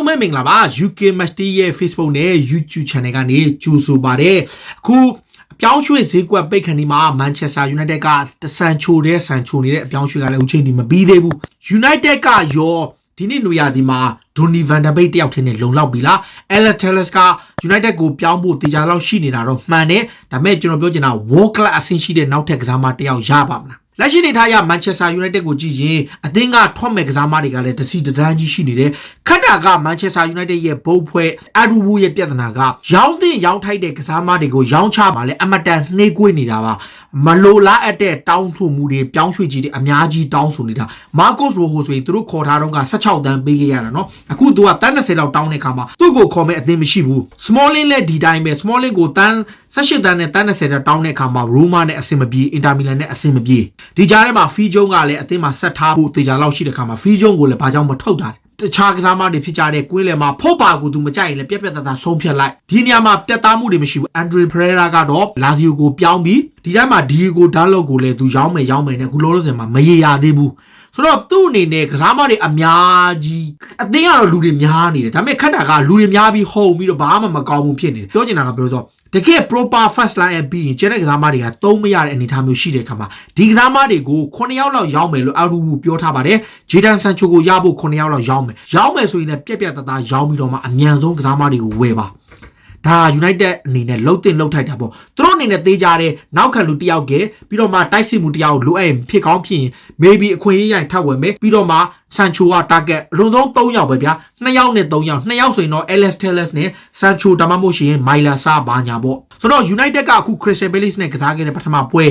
လုံးပဲမင်္ဂလာပါ UK Masty ရဲ့ Facebook နဲ့ YouTube Channel ကနေကြိုဆိုပါတယ်အခုပြောင်းရွှေ့ဈေးကွက်ပိတ်ခဏဒီမှာ Manchester United ကတဆန်ချိုတဲ့အပြောင်းရွှေ့ကလည်းအခုချိန်ဒီမပြီးသေးဘူး United ကရောဒီနေ့နွေရာသီမှာ Donny van der Beek တယောက်ထင်းနဲ့လုံလောက်ပြီလား Alex Telles က United ကိုပြောင်းဖို့တေချာလောက်ရှိနေတာတော့မှန်တယ်ဒါပေမဲ့ကျွန်တော်ပြောချင်တာ World Class အဆင့်ရှိတဲ့နောက်ထပ်ကစားမတယောက်ရပါမလားလက်ရှိနေထားရ Manchester United ကိုကြည့်ရင်အသင်းကထွက်မဲ့ကစားမတွေကလည်းတစီတန်းကြီးရှိနေတယ်ခက်တာက Manchester United ရဲ့ဘုတ်ဖွဲ့အဒူဘူးရဲ့ပြဿနာကရောင်းတင်ရောင်းထိုက်တဲ့ကစားမတွေကိုရောင်းချပါလေအမတန်နှေးကွေးနေတာပါမလိုလားအပ်တဲ့တောင်းဆိုမှုတွေပြောင်းရွှေ့ကြီးတွေအများကြီးတောင်းဆိုနေတာ Marcos Rojo ဆိုရင်သူတို့ခေါ်ထားတော့က16တန်းပေးခဲ့ရတာเนาะအခုသူကတန်း20လောက်တောင်းတဲ့ခါမှာသူ့ကိုခေါ်မဲ့အသင်းမရှိဘူး Smalling လည်းဒီတိုင်းပဲ Smalling ကိုတန်း18တန်းနဲ့တန်း20တန်းတောင်းတဲ့ခါမှာ Roma နဲ့အဆင်မပြေ Inter Milan နဲ့အဆင်မပြေဒီကြားထဲမှာ Fee Jong ကလည်းအသင်းမှာဆက်ထားဖို့တေချာလောက်ရှိတဲ့ခါမှာ Fee Jong ကိုလည်းဘာကြောင့်မထုတ်တာတခြားကစားမတွေဖြစ်ကြတဲ့ကွင်းလယ်မှာဖော့ပါကိုသူမကြိုက်ရင်လည်းပြက်ပြက်သားသားဆုံးဖြတ်လိုက်ဒီနေရာမှာပြတ်သားမှုတွေမရှိဘူး Andre Pereira ကတော့ Lazio ကိုပြောင်းပြီးဒီတိုင်းမှာ Diego Dalot ကိုလည်းသူရောင်းမယ်နဲ့အခုလောလောဆယ်မှာမရေရာသေးဘူးဆိုတော့သူ့အနေနဲ့ကစားမတွေအများကြီးအသင်းကတော့လူတွေများနေတယ်ဒါပေမဲ့ခက်တာကလူတွေများပြီးဟုန်ပြီးတော့ဘာမှမကောင်းဘူးဖြစ်နေတယ်ပြောချင်တာကဘယ်လိုဆိုတကယ် proper first line အပြီးရင်ကျန်တဲ့ကစားမတွေကသုံးမရတဲ့အနေအထားမျိုးရှိတဲ့ခါမှာဒီကစားမတွေကို9ယောက်လောက်ရောင်းမယ်လို့အရူဘူးပြောထားပါတယ်ဂျေဒန်ဆန်ချိုကိုရဖို့9ယောက်လောက်ရောင်းမယ်ဆိုရင်လည်းပြက်ပြက်သားသားရောင်းပြီးတော့မှအမြန်ဆုံးကစားမတွေကိုဝယ်ပါဒါ United အနေနဲ့လှုပ်တင်လှုပ်ထိုက်တာပေါ့သူတို့အနေနဲ့သေးကြတဲ့နောက်ခံလူတယောက်ကပြီးတော့မှတိုက်စစ်မှုတယောက်လိုအပ်ရင်ဖြစ်ကောင်းဖြစ်ရင် maybe အခွင့်အရေးရိုင်ထပ်ဝင်မယ်ပြီးတော့မှ Sancho က target အလုံးစုံ3ယောက်ပဲဗျာ2ယောက်နဲ့3ယောက်2ယောက်ဆိုရင်တော့ Alex Telles နဲ့ Sancho ဒါမှမဟုတ်ရှင် Myla Sa ဘာညာပေါ့ဆိုတော့ United ကအခု Crystal Palace နဲ့ကစားခဲ့တဲ့ပထမပွဲ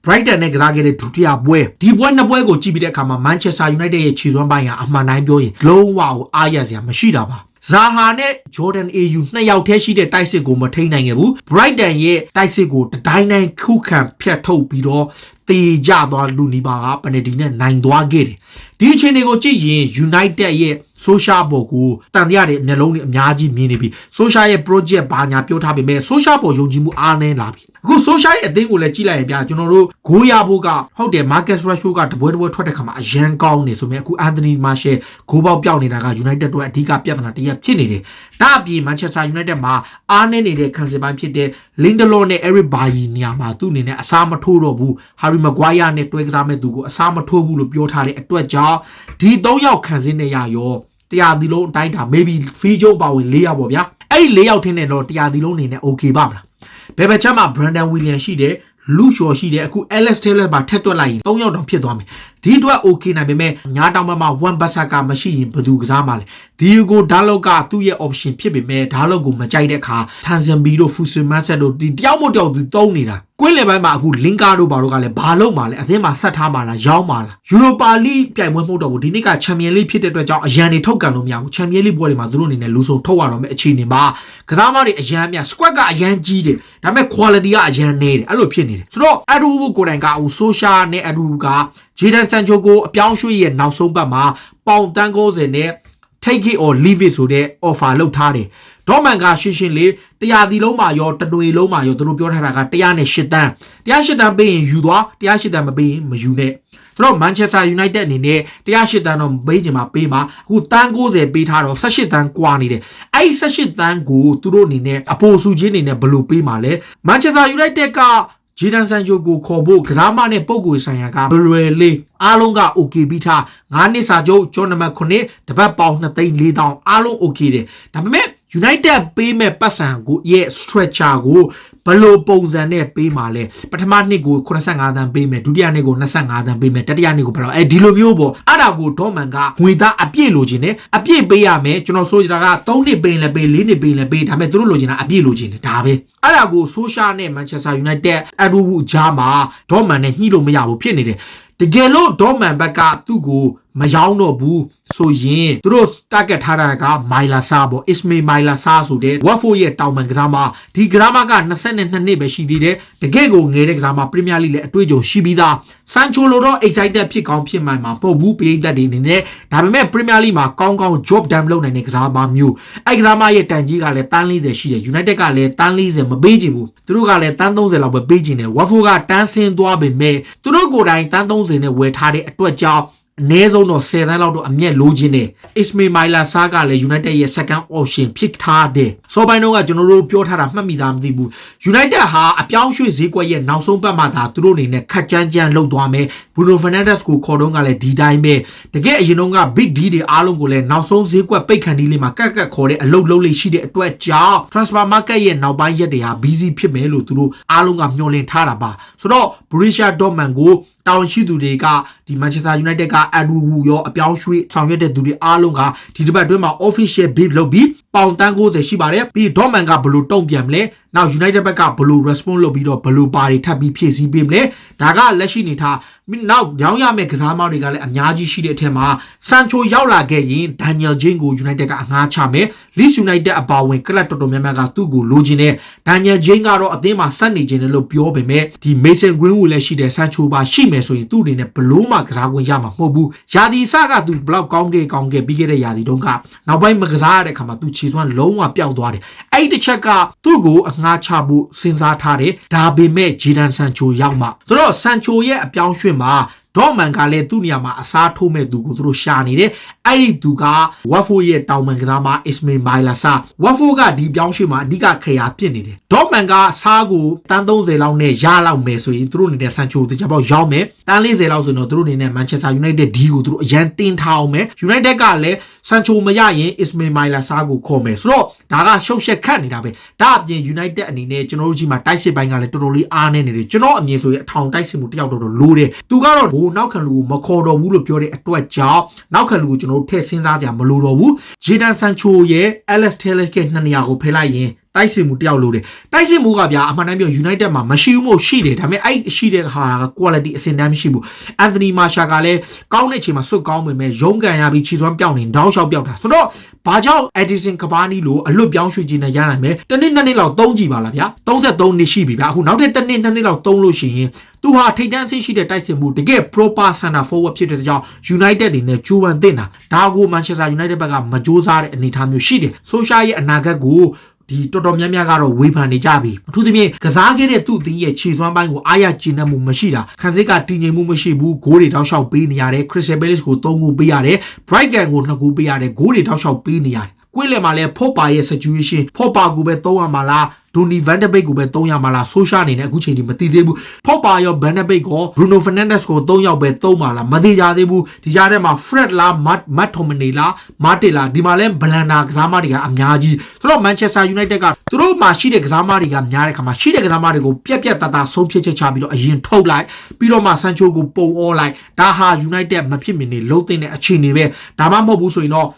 Brighton နဲ့ကစားခဲ့တဲ့ဒုတိယပွဲဒီပွဲနှစ်ပွဲကိုကြည့်ပြီးတဲ့အခါမှာ Manchester United ရဲ့ခြေစွမ်းပိုင်းကအမှန်တိုင်းပြောရင်လုံးဝအားရစရာမရှိတာပါဇာဟာနဲ့ Jordan AU နှစ်ယောက်တည်းရှိတဲ့တိုက်စစ်ကိုမထိန်းနိုင်ခဲ့ဘူး Brighton ရဲ့တိုက်စစ်ကိုတတိုင်းတိုင်းခုခံဖြတ်ထုတ်ပြီးတော့တေကြသွားလူနီပါကပနယ်ဒီနဲ့နိုင်သွားခဲ့တယ်ဒီအချိန်တွေကိုကြည့်ရင် United ရဲ့ social ဘော်ကိုတန်တရားတွေမျက်လုံးတွေအများကြီးမြင်နေပြီ social ရဲ့ project ဘာညာပြောထားပေမဲ့ social ဘော်ယုံကြည်မှုအားနည်းလာပြီအခု social ရဲ့အသင်းကိုလည်းကြည့်လိုက်ရင်ဗျာကျွန်တော်တို့ဂိုးရဖို့ကဟုတ်တယ် Marcus Rashford ကတပွဲထွက်တဲ့ခါမှာအရန်ကောင်းနေဆိုပေမဲ့အခု Anthony Martial ဂိုးပေါက်ပြောက်နေတာက United တို့အဓိကပြဿနာတစ်ရပ်ဖြစ်နေတယ်ဒါအပြင် Manchester United မှာအားနည်းနေတဲ့ခံစစ်ပိုင်းဖြစ်တဲ့ Lindelof နဲ့ Eric Bailly နေရာမှာသူ့အနေနဲ့အစားမထိုးတော့ဘူး Harry Maguire နဲ့တွဲကစားမဲ့သူကိုအစားမထိုးဘူးလို့ပြောထားတဲ့အတွက်ကြောင့်ဒီ3ယောက်ခံစစ်နေရရောတရားဒီလုံးအတိုင်းတာ maybe Fee Jong ပါဝင်4ယောက်ပေါ့ဗျာအဲ့ဒီ4ယောက်ထင်းနေတော့တရားဒီလုံးအနေနဲ့ okay ပါမလားဘယ်ဘက်ချက်မှာ Brandon Williams ရှိတယ်လူရှော်ရှိတယ်အခု Alex Telles ပါထက်တွက်လိုက်ရင်3ယောက်တောင်ဖြစ်သွားမယ်ဒီအတွက် okay နိုင်ပေမဲ့ညာတောင်ဘက်မှာ one backer ကမရှိရင်ဘယ်သူကစားမှာလဲ Diego Dalot ကသူ့ရဲ့ option ဖြစ်ပေမဲ့ Dalot ကိုမကြိုက်တဲ့အခါ Tanzanbi တို့ Fusimanset တို့ဒီတယောက်မို့တယောက်သူသုံးနေတာကွင်းလယ်ပိုင်းမှာအခု Lingard တို့ဘာတို့ကလည်းဘာလုပ်မှာလဲအသင်းမှာဆက်ထားမှာလားရောင်းမှာလား Europa League ပြိုင်ပွဲမဟုတ်တော့ဘူးဒီနေ့က Champion League ဖြစ်တဲ့အတွက်ကြောင့်အရန်တွေထုတ်ကန်လို့မရဘူး Champion League ပွဲတွေမှာသူတို့အနေနဲ့လူဆုံးထုတ်ရတော့မယ့်အခြေအနေမှာကစားမတွေအရန်မြ squad ကအရန်ကြီးတယ်ဒါပေမဲ့ quality ကအရန်နည်းတယ်အဲ့လိုဖြစ်နေတယ်ဆိုတော့ Adu ကိုတိုင်က Social နဲ့ Adu က Jadon Sancho ကိုအပြောင်းရွှေ့ရဲ့နောက်ဆုံးပတ်မှာပေါင်တန်း90နဲ့ take it or leave it ဆိုတဲ့ offer လုပ်ထားတယ်ဒေါ်မန်ကရှင်းလေးတရားဒီလုံးမှာရောတနွေလုံးမှာရောသူတို့ပြောထားတာက108တန်း108တန်းပေးရင်ယူသွား108တန်းမပေးရင်မယူနဲ့ဆိုတော့ Manchester United အနေနဲ့108တန်းတော့ပေးချင်မှာပေးမှာအခုတန်း90ပေးထားတော့18တန်းကွာနေတယ်အဲ့18တန်းကိုသူတို့အနေနဲ့အပိုစုချင်းအနေနဲ့ဘယ်လိုပေးမှာလဲ Manchester United ကဂျီဒန်ဆန်ချိုကိုခေါ်ဖို့ကစားမနဲ့ပုံကိုဆိုင်ရာကဘလွယ်လေးအားလုံးက okay ပြီးထား9နှစ်စာချုပ်ကျော်နံပါတ်9တပတ်ပေါင်2,400,000အားလုံး okay တယ်ဒါပေမဲ့ United ပေးမဲ့ပတ်စံကိုရဲ့ structure ကိုဘလို့ပုံစံနဲ့ပေးမှာလဲပထမနှစ်ကို85တန်းပေးမယ်ဒုတိယနှစ်ကို25တန်းပေးမယ်တတိယနှစ်ကိုဘယ်လောက်ဒီလိုမျိုးပေါ့အဲ့ဒါကိုဒေါ်မန်ကငွေသားအပြည့်လိုချင်တယ်အပြည့်ပေးရမယ်ကျွန်တော်ဆိုကြတာက3နှစ်ပေးလည်းပေး4နှစ်ပေးလည်းပေးဒါပေမဲ့သူတို့လိုချင်တာအပြည့်လိုချင်တယ်ဒါပဲအဲ့ဒါကို Social နဲ့ Manchester United အတူတူကြားမှာဒေါ်မန်နဲ့ညှိလို့မရဘူးဖြစ်နေတယ်တကယ်လို့ဒေါ်မန်ဘက်ကသူ့ကိုမရောင်းတော့ဘူးဆိုရင်သူတို့ target ထားတာက Myla Sa ပေါ့ Ismail Myla Sa ဆိုတဲ့ Watford ရဲ့တောင်ပန်ကစားမဒီကစားမက22နှစ်ပဲရှိသေးတယ်တကယ်ကိုငယ်တဲ့ကစားမ Premier League လည်းအတွေ့အကြုံရှိပြီးသား Sancho လိုတော့ excited ဖြစ်ကောင်းဖြစ်မှန်မှာပို့ဘူးပေးသက်တွေနေနဲ့ဒါပေမဲ့ Premier League မှာကောင်းကောင်း job done လုပ်နိုင်တဲ့ကစားမမျိုးအဲ့ကစားမရဲ့တန်ကြီးကလည်းတန်း40ရှိတယ် United ကလည်းတန်း40မပေးချင်ဘူးသူတို့ကလည်းတန်း30လောက်ပဲပေးချင်တယ် Watford ကတန်းဆင်းသွားပေမဲ့သူတို့ကိုယ်တိုင်တန်း30နဲ့ဝယ်ထားတဲ့အတွက်ကြောင့် နေဆုံးတော့10 တန်းလောက်တော့အမြက်လိုချင်တယ် Ismail Maila Sarr ကလည်း United ရဲ့ second option ဖြစ်ထားတယ်စောပိုင်းတော့ကကျွန်တော်တို့ပြောထားတာမှတ်မိသားမသိဘူး United ဟာအပြောင်းရွှေ့ဈေးကွက်ရဲ့နောက်ဆုံးပတ်မှသာသူတို့အနေနဲ့ခက်ကြမ်းကြမ်းလှုပ်သွားမယ် Bruno Fernandes ကိုခေါ်တော့ကလည်းဒီတိုင်းပဲတကယ်အရင်တော့က big deal တွေအားလုံးကိုလည်းနောက်ဆုံးဈေးကွက်ပိတ်ခန့်ဒီလေးမှာကတ်ခေါ်တဲ့အလုပ်လုပ်လေးရှိတဲ့အတွက်ကြောင့် transfer market ရဲ့နောက်ပိုင်းရက်တွေဟာ busy ဖြစ်မယ်လို့သူတို့အားလုံးကမျှော်လင့်ထားတာပါဆိုတော့ Borussia Dortmund ကိုတောင်ရှိသူတွေကဒီ Manchester United က Edward Wu ရောအပြောင်းရွှေ့ဆောင်ရွက်တဲ့သူတွေအားလုံးကဒီတစ်ပတ်အတွင်းမှာ official bid လုပ်ပြီးပေါင်တန်း90ရှိပါတယ်ပြီး Dortmund ကဘယ်လိုတုံ့ပြန်မလဲနောက် United ဘက်ကဘယ်လို response လုပ်ပြီးတော့ဘယ်လိုပါတွေထပ်ပြီးဖြည့်ဆည်းပေးမလဲဒါကလက်ရှိနေထားနောက်ရောင်းရမယ့်ကစားမောက်တွေကလည်းအများကြီးရှိတဲ့အထက်မှာ Sancho ရောက်လာခဲ့ရင် Daniel James ကို United ကအငှားချမယ် Leeds United အပါဝင်ကလပ်တော်တော်များများကသူ့ကိုလိုချင်တဲ့ Daniel James ကတော့အသင်းမှာဆက်နေခြင်းလို့ပြောပေမဲ့ဒီ Mason Greenwood လည်းရှိတဲ့ Sancho ပါရှိမယ်ဆိုရင်သူ့အနေနဲ့ဘလို့မှကစားခွင့်ရမှာမဟုတ်ဘူးယာဒီစကသူဘလောက်ကောင်းခဲ့ပြီးခဲ့တဲ့ယာဒီတုန်းကနောက်ပိုင်းမကစားရတဲ့ခါမှာသူခြေစွမ်းလုံးဝပျောက်သွားတယ်အဲ့ဒီတစ်ချက်ကသူ့ကိုအငှားချဖို့စဉ်းစားထားတယ်ဒါပေမဲ့ Jadon Sancho ရောက်မှဆိုတော့ Sancho ရဲ့အပြောင်းရွှေ့မှာဒေါ့မန်ကလည်းသူ့နေရာမှာအစားထိုးမဲ့သူကိုသူတို့ရှာနေတယ်အဲ့ဒီသူက Watford ရဲ့တောင်ပန်ကစားမ Ismail Maila Sarr Watford ကဒီပြောင်းရွှေ့မှာအဓိကခရာပြစ်နေတယ်ဒေါ့မန်ကစားကိုတန်း30လောက်နဲ့ရလောက်မယ်ဆိုရင်သူတို့အနေနဲ့ Sancho တကြပေါက်ရောက်မယ်တန်း40လောက်ဆိုတော့သူတို့အနေနဲ့ Manchester United ဒီကိုသူတို့အရန်တင်းထားအောင်မယ် United ကလည်း Sancho မရရင် Ismail Maila Sarr ကိုခေါ်မယ်ဆိုတော့ဒါကရှုပ်ရှက်ခတ်နေတာပဲဒါအပြင် United အနေနဲ့ကျွန်တော်တို့ကြီးမှာတိုက်စစ်ပိုင်းကလည်းတော်တော်လေးအားနေနေတယ်ကျွန်တော်အမြင်ဆိုရင်အထောင်တိုက်စစ်မှုတယောက်တော်လိုတယ်သူကတော့ဘိုးနောက်ခံလူကိုမခေါ်တော့ဘူးလို့ပြောတဲ့အတွက်ကြောင့်နောက်ခံလူကိုကျွန်တော်တို့ထည့်စဉ်းစားကြမလို့တော့ဘူး Jadon Sancho ရဲ့ Alex Telles ကနှစ်နေရာကိုဖယ်လိုက်ရင်တိုက်စစ်မှုတယောက်လိုတယ်တိုက်စစ်မှုကဗျာအမှန်တမ်းပြော United မှာမရှိဘူးမို့ရှိတယ်ဒါပေမဲ့အဲ့ရှိတဲ့ဟာက quality အစင်တန်းမရှိဘူး Anthony Martial ကလည်းကောင်းတဲ့အချိန်မှာစွတ်ကောင်းပေမဲ့ရုံးကန်ရပြီးခြေစွမ်းပြောင်းနေတောင်းလျှောက်ပြောက်တာဆိုတော့ဘာကြောင့် Edison Cavani လိုအလွတ်ပြောင်းရွှေ့ခြင်းနဲ့ရနိုင်မယ်တစ်နှစ်နှစ်နှစ်လောက်သုံးကြည့်ပါလားဗျာ33နှစ်ရှိပြီဗျာအခုနောက်ထပ်တစ်နှစ်နှစ်နှစ်လောက်သုံးလို့ရှိရင်သူဟာထိတ်တန်းအရှိတဲ့တိုက်စစ်မှုတကယ် proper center forward ဖြစ်တဲ့ကြောင့် United တွေနဲ့ကြိုးပမ်းတင်တာဒါကို Manchester United ဘက်ကမကြိုးစားတဲ့အနေအထားမျိုးရှိတယ် Social ရဲ့အနာဂတ်ကိုဒီတော်တော်များများကတော့ဝေဖန်နေကြပြီအထူးသဖြင့်ကစားခဲ့တဲ့သူ့အသင်းရဲ့ခြေစွမ်းပိုင်းကိုအားရကျေနပ်မှုမရှိတာခံစစ်ကတည်ငြိမ်မှုမရှိဘူးဂိုးတွေတောက်လျှောက်ပေးနေရတယ် Crystal Palace ကို3ဂိုးပေးရတယ် Brighton ကို2ဂိုးပေးရတယ်ဂိုးတွေတောက်လျှောက်ပေးနေရတယ်ကွင်းလယ်မှာလည်းဖော့ပါရဲ့ situation ဖော့ပါကိုပဲသုံးရမှာလားဒိုနီဗန်ဒဘိတ်ကိုပဲ3ရမှာလားဆိုရှာအနေနဲ့အခုချိန်ထိမသိသေးဘူးဖော့ပါရောဗန်ဒဘိတ်ကိုဘရူနိုဖာနန်ဒက်စ်ကို3ယောက်ပဲ3ပါလားမသိကြသေးဘူးဒီကြားထဲမှာ Fred လားမတ်ထိုမနီလားမာတီလားဒီမှာလဲဘလန်နာကစားမတွေကအများကြီးဆိုတော့ Manchester United ကသူတို့မှာရှိတဲ့ကစားမတွေကများတဲ့ခါမှာရှိတဲ့ကစားမတွေကိုပြက်ပြက်တတဆုံးဖြတ်ချက်ချပြီးတော့အရင်ထုတ်လိုက်ပြီးတော့မှ Sancho ကိုပုံအောလိုက်ဒါဟာ United မဖြစ်မနေလုံးသိတဲ့အခြေအနေပဲဒါမှမဟုတ်ဘူးဆိုရင်တော့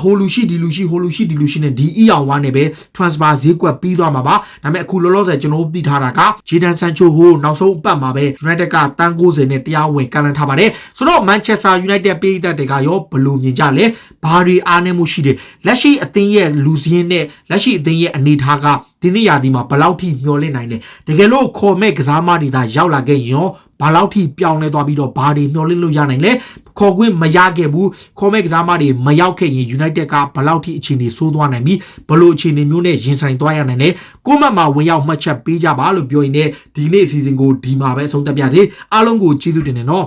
ဟိုလူရှိဒီလူရှိဟိုလူရှိဒီလူရှိနဲ့ဒီအောင်ဝါနဲ့ပဲ transfer ဈေးကွက်ပြီးသွားမှာပါဒါပေမဲ့အခုလောလောဆယ်ကျွန်တော်တို့သိထားတာက Jadon Sancho ကိုနောက်ဆုံးအပတ်မှာပဲ United ကတန်း90နဲ့တရားဝင်ကမ်းလှမ်းထားပါတယ်ဆိုတော့ Manchester United ပြည်သက်တွေကရောဘယ်လိုမြင်ကြလဲဘာတွေအားနည်းမှုရှိတယ်လက်ရှိအသင်းရဲ့လူစင်းနဲ့လက်ရှိအသင်းရဲ့အနေအထားကဒီနေ့ရာသီမှာဘယ်လောက်ထိမျှော်လင့်နိုင်လဲတကယ်လို့ခေါ်မဲ့ကစားမတွေသာရောက်လာခဲ့ရင်ရောဘာလောက်ထိပြောင်းလဲသွားပြီးတော့ဘာတွေမျှော်လင့်လို့ရနိုင်လဲခေါ်ခွင့်မရခဲ့ဘူးခေါ်မဲ့ကစားမတွေမရောက်ခဲ့ရင် United ကဘလောက်ထိအခြေအနေဆိုးသွားနိုင်ပြီဘလို့အခြေအနေမျိုးနဲ့ရင်ဆိုင်သွားရနိုင်လဲကိုမတ်မှာဝင်ရောက်မှတ်ချက်ပေးကြပါလို့ပြောရင်လည်းဒီနေ့အစီအစဉ်ကိုဒီမှာပဲအဆုံးသတ်ပြစေအားလုံးကိုကျေးဇူးတင်တယ်နော်